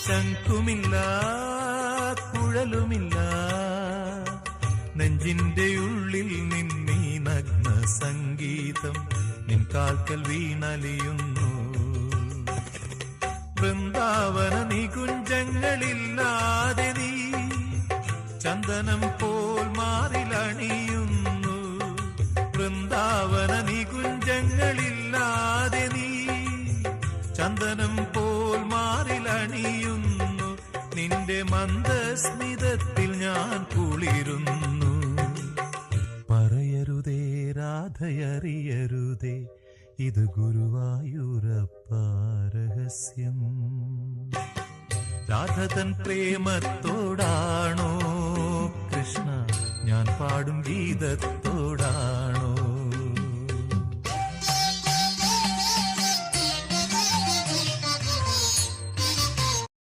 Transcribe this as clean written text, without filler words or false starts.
ശംഖുമില്ല കുഴലുമില്ല, നെഞ്ചിന്റെ ഉള്ളിൽ നിന്നീ നഗ്ന സംഗീതം നിൻ കാൽക്കൽ വീണലിയുന്നു. വൃന്ദാവന നികുഞ്ചങ്ങളില്ലാതെ നീ ചന്ദനം പോൽ മാറിലണിയുന്നു. വൃന്ദാവന നികുഞ്ചങ്ങളില്ലാതെ നീ ചന്ദനം പോൽ മാറിലണിയുന്നു. നിന്റെ മന്ദസ്മിതത്തിൽ ഞാൻ കുളിരുന്നു. പറയരുതേ രാധയറിയരുതേ, ഇത് ഗുരുവായൂരപ്പ രഹസ്യം. രാധതൻ പ്രേമത്തോടാണോ കൃഷ്ണ ഞാൻ പാടും ഗീതത്തോടാണോ?